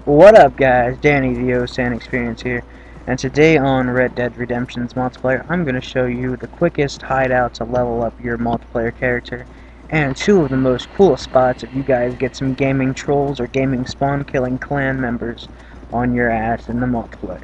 What up, guys? Danny the Osan Experience here, and today on Red Dead Redemption's multiplayer, I'm going to show you the quickest hideout to level up your multiplayer character, and two of the most coolest spots if you guys get some gaming trolls or gaming spawn-killing clan members on your ass in the multiplayer.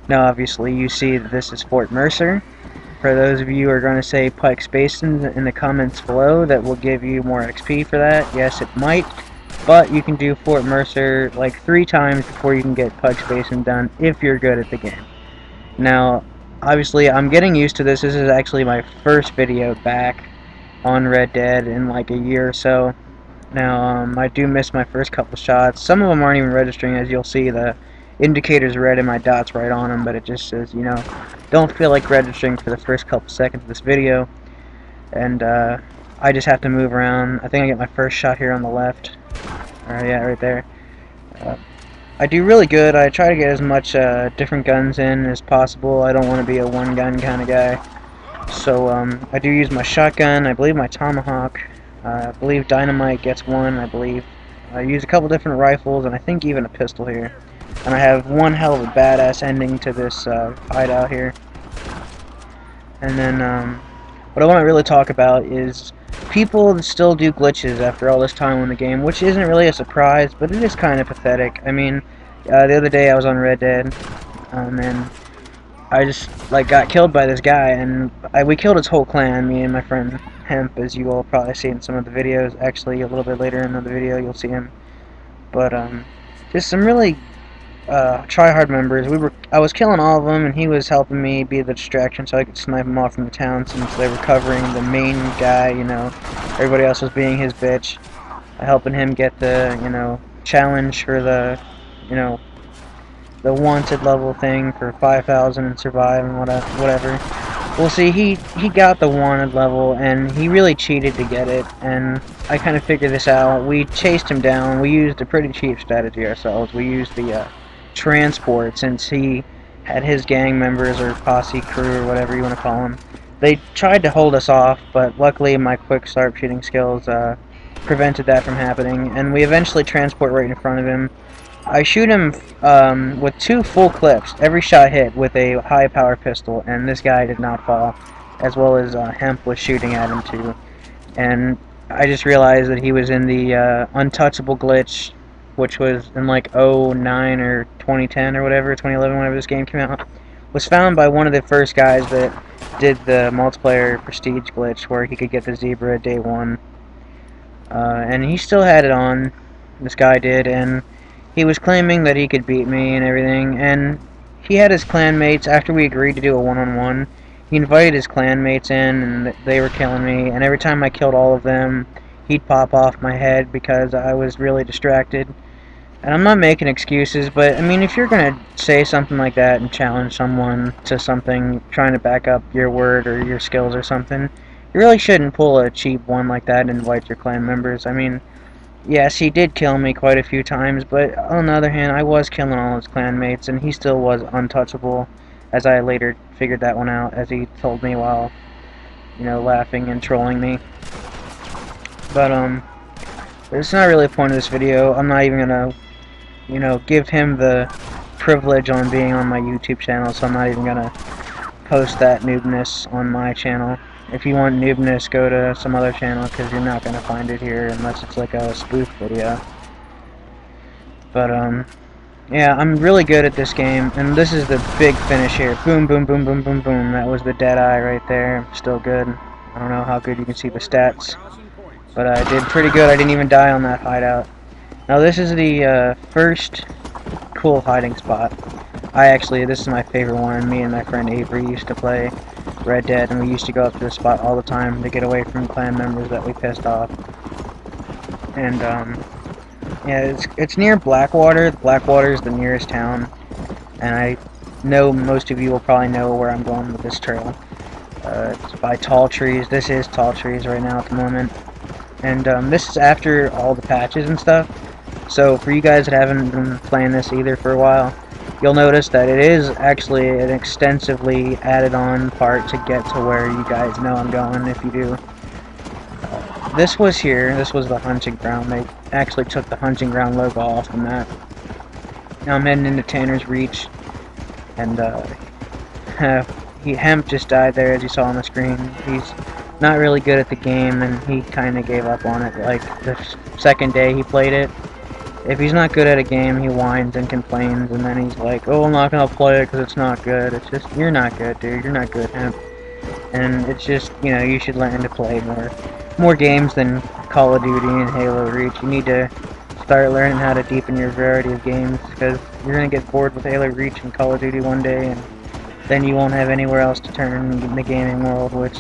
Now, obviously, you see that this is Fort Mercer. For those of you who are going to say Pike's Basin in the comments below, that will give you more XP for that. Yes, it might. But you can do Fort Mercer like 3 times before you can get Pike's Basin done if you're good at the game. Now, obviously, I'm getting used to this. This is actually my first video back on Red Dead in like a year or so. Now, I do miss my first couple shots. Some of them aren't even registering, as you'll see. The indicator's red and my dot's right on them, but it just says, you know, don't feel like registering for the first couple seconds of this video. And I just have to move around. I think I get my first shot here on the left. Yeah, right there. I do really good. I try to get as much different guns in as possible. I don't want to be a one-gun kind of guy. So I do use my shotgun. I believe my tomahawk. I believe dynamite gets one. I believe I use a couple different rifles, and I think even a pistol here. And I have one hell of a badass ending to this hideout here. And then what I want to really talk about is people still do glitches after all this time in the game, which isn't really a surprise, but it is kind of pathetic. I mean, the other day I was on Red Dead, and I just like got killed by this guy, and we killed his whole clan, me and my friend Hemp, as you will probably see in some of the videos. Actually, a little bit later in the video, you'll see him. But just some really try-hard members. I was killing all of them, and he was helping me be the distraction so I could snipe them off from the town since they were covering the main guy, you know. Everybody else was being his bitch. Helping him get the, you know, challenge for the, you know, the wanted level thing for 5,000 and survive and whatever. Well, see, he got the wanted level, and he really cheated to get it, and I kind of figured this out. We chased him down. We used a pretty cheap strategy ourselves. We used the transport, since he had his gang members or posse crew or whatever you want to call them. They tried to hold us off, but luckily my quick sharpshooting skills prevented that from happening, and we eventually transport right in front of him. I shoot him with 2 full clips, every shot hit with a high power pistol, and this guy did not fall, as well as Hemp was shooting at him too. And I just realized that he was in the untouchable glitch, which was in like 09 or 2010 or whatever, 2011, whenever this game came out. Was found by one of the first guys that did the multiplayer prestige glitch where he could get the zebra day 1. And he still had it on, this guy did, and he was claiming that he could beat me and everything, and he had his clanmates, after we agreed to do a one-on-one, he invited his clanmates in, and they were killing me, and every time I killed all of them, he'd pop off my head because I was really distracted. And I'm not making excuses, but I mean, if you're gonna say something like that and challenge someone to something, trying to back up your word or your skills or something, you really shouldn't pull a cheap one like that and invite your clan members. I mean, yes, he did kill me quite a few times, but on the other hand, I was killing all his clanmates, and he still was untouchable, as I later figured that one out, as he told me while, you know, laughing and trolling me. But it's not really the point of this video. I'm not even gonna, you know, give him the privilege on being on my YouTube channel, so I'm not even gonna post that noobness on my channel. If you want noobness, go to some other channel, because you're not gonna find it here unless it's like a spoof video. But yeah, I'm really good at this game, and this is the big finish here. Boom, boom, boom, boom, boom, boom. That was the dead eye right there. Still good. I don't know how good you can see the stats, but I did pretty good. I didn't even die on that hideout. Now this is the first cool hiding spot. This is my favorite one. Me and my friend Avery used to play Red Dead, and we used to go up to this spot all the time to get away from clan members that we pissed off. And yeah, it's near Blackwater. Blackwater is the nearest town, and I know most of you will probably know where I'm going with this trail. It's by Tall Trees. This is Tall Trees right now at the moment. And this is after all the patches and stuff. So for you guys that haven't been playing this either for a while, you'll notice that it is actually an extensively added on part to get to where you guys know I'm going, if you do. This was here, this was the hunting ground. They actually took the hunting ground logo off the map. Now I'm heading into Tanner's Reach, and Hemp just died there, as you saw on the screen. He's not really good at the game, and he kind of gave up on it like the second day he played it. If he's not good at a game, he whines and complains, and then he's like, "Oh, I'm not gonna play it because it's not good." It's just, you're not good, dude. You're not good, Hemp. And it's just, you should learn to play more games than Call of Duty and Halo Reach. You need to start learning how to deepen your variety of games, because you're gonna get bored with Halo Reach and Call of Duty one day, and then you won't have anywhere else to turn in the gaming world, which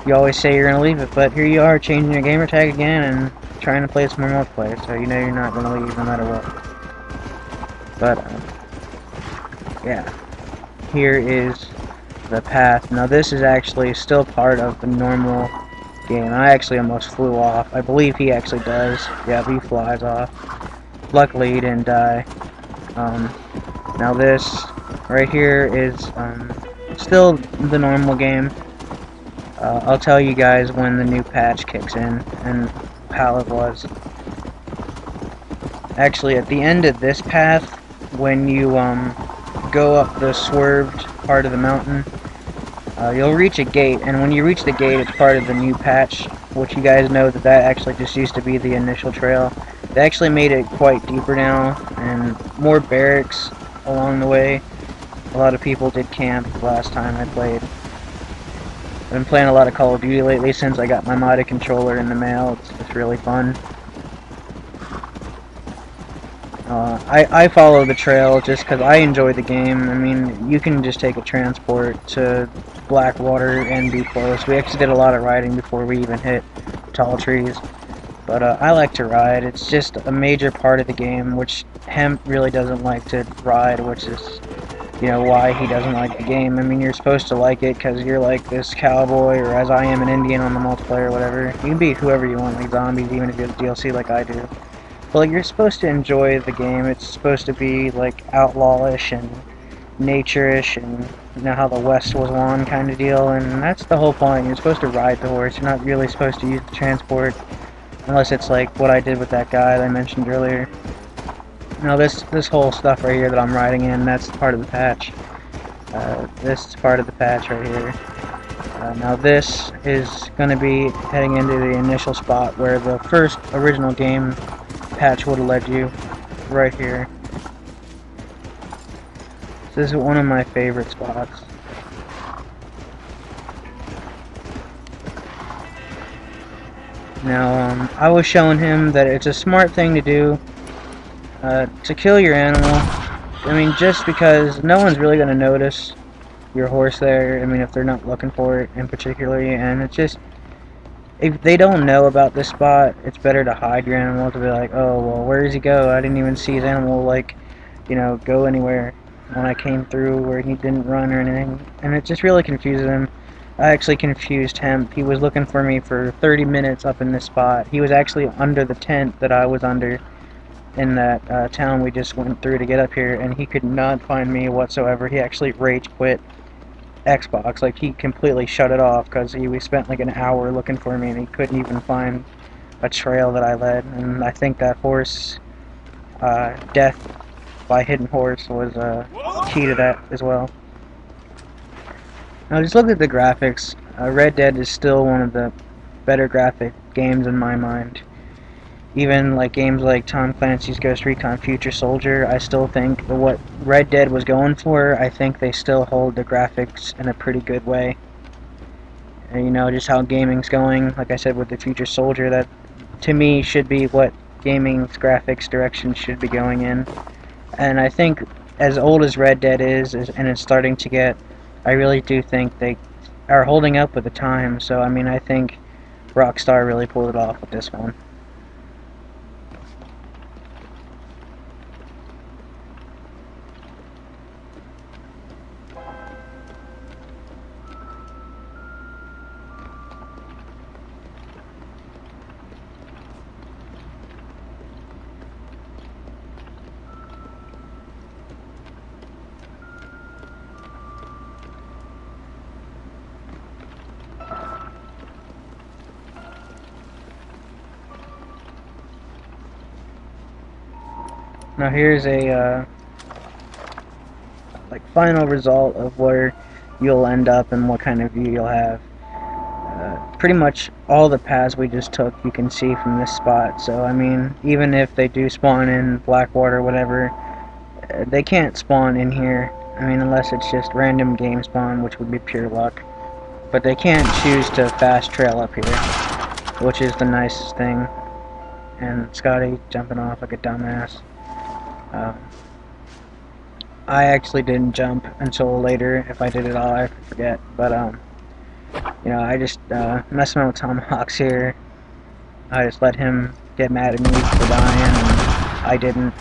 you always say you're going to leave it, but here you are changing your gamer tag again and trying to play some more multiplayer, so you know you're not going to leave no matter what. But, yeah, here is the path. Now this is actually still part of the normal game. I actually almost flew off. I believe he actually does. Yeah, he flies off. Luckily he didn't die. Now this right here is still the normal game. I'll tell you guys when the new patch kicks in and how it was. Actually, at the end of this path, when you go up the swerved part of the mountain, you'll reach a gate, and when you reach the gate, it's part of the new patch, which you guys know that actually just used to be the initial trail. They actually made it quite deeper now, and more barracks along the way. A lot of people did camp last time I played. I've been playing a lot of Call of Duty lately since I got my modded controller in the mail. It's really fun. I follow the trail just because I enjoy the game. I mean, you can just take a transport to Blackwater and be close. We actually did a lot of riding before we even hit tall trees. But I like to ride. It's just a major part of the game, which Hemp really doesn't like to ride, which is, why he doesn't like the game. I mean, you're supposed to like it because you're like this cowboy, or as I am, an Indian on the multiplayer or whatever. You can be whoever you want, like zombies, even if you have DLC like I do. But like, you're supposed to enjoy the game. It's supposed to be like outlawish and nature-ish, and how the West was won kind of deal, and that's the whole point. You're supposed to ride the horse. You're not really supposed to use the transport, unless it's like what I did with that guy that I mentioned earlier. Now this whole stuff right here that I'm riding in, that's part of the patch. This is part of the patch right here. Now this is going to be heading into the initial spot where the first original game patch would have led you, right here. This is one of my favorite spots. Now, I was showing him that it's a smart thing to do to kill your animal. I mean, just because no one's really going to notice your horse there. I mean, if they're not looking for it in particularly, and it's just, if they don't know about this spot, it's better to hide your animal, to be like, oh, well, where does he go? I didn't even see his animal, like, go anywhere when I came through, where he didn't run or anything. And it just really confuses him. I actually confused him. He was looking for me for 30 minutes up in this spot. He was actually under the tent that I was under in that town we just went through to get up here, and he could not find me whatsoever. He actually rage quit Xbox. Like, he completely shut it off because we spent like an hour looking for me, and he couldn't even find a trail that I led. And I think that horse death by hidden horse was key to that as well. Now just look at the graphics. Red Dead is still one of the better graphic games in my mind. Even like games like Tom Clancy's Ghost Recon Future Soldier, I still think what Red Dead was going for, I think they still hold the graphics in a pretty good way. And just how gaming's going, like I said with the Future Soldier, that to me should be what gaming's graphics direction should be going in. And I think as old as Red Dead is and it's starting to get, I really do think they are holding up with the time. So I mean, I think Rockstar really pulled it off with this one. Now here's a like final result of where you'll end up and what kind of view you'll have. Pretty much all the paths we just took you can see from this spot, so I mean, even if they do spawn in Blackwater or whatever, they can't spawn in here. I mean, unless it's just random game spawn, which would be pure luck. But they can't choose to fast trail up here, which is the nicest thing. And Scotty jumping off like a dumbass. I actually didn't jump until later. If I did it all, I forget. But you know, I just messing around with Tomahawks here. I just let him get mad at me for dying, and I didn't.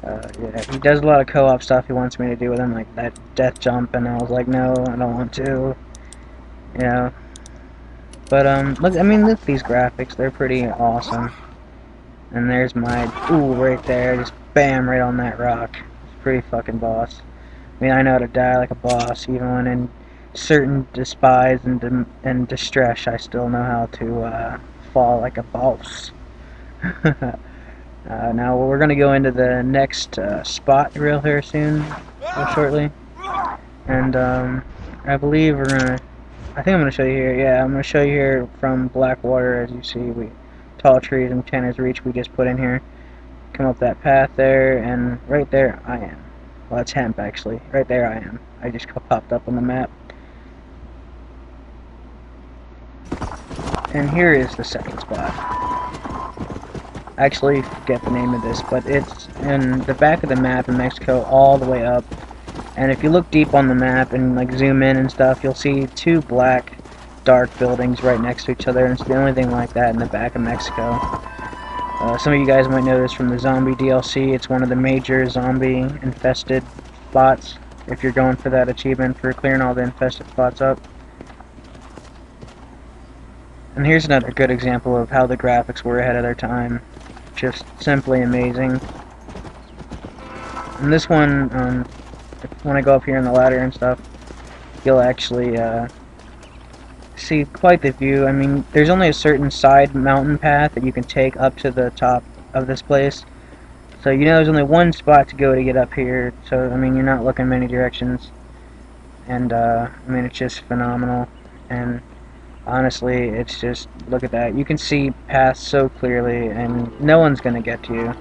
Yeah, he does a lot of co-op stuff he wants me to do with him, like that death jump, and I was like, no, I don't want to. You know. But look, I mean, look at these graphics. They're pretty awesome. And there's my right there, just bam, right on that rock. It's pretty fucking boss. I mean, I know how to die like a boss, even when in certain despise and distress, I still know how to fall like a boss. Now we're gonna go into the next spot real here soon, shortly, and I believe we're gonna. I think I'm gonna show you here. Yeah, I'm gonna show you here from Blackwater. As you see, tall trees and Tanner's Reach we just put in here. Come up that path there, and right there I am. Well, that's hemp actually. Right there I am. I just popped up on the map. And here is the second spot. I actually forget the name of this, but it's in the back of the map in Mexico all the way up. And if you look deep on the map and like zoom in and stuff, you'll see two black dark buildings right next to each other, and it's the only thing like that in the back of Mexico. Some of you guys might know this from the zombie DLC. It's one of the major zombie infested spots if you're going for that achievement for clearing all the infested spots up. And here's another good example of how the graphics were ahead of their time. Just simply amazing. And this one, when I go up here in the ladder and stuff, you'll actually see quite the view. I mean, there's only a certain side mountain path that you can take up to the top of this place. So you know there's only one spot to go to get up here. So I mean, you're not looking many directions. And I mean, it's just phenomenal. And honestly, it's just, look at that. You can see paths so clearly, and no one's gonna get to you.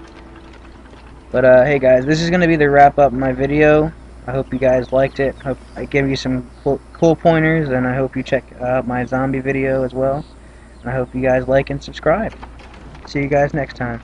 But hey guys, this is gonna be the wrap up of my video. I hope you guys liked it. Hope I gave you some cool pointers, and I hope you check out my zombie video as well. And I hope you guys like and subscribe. See you guys next time.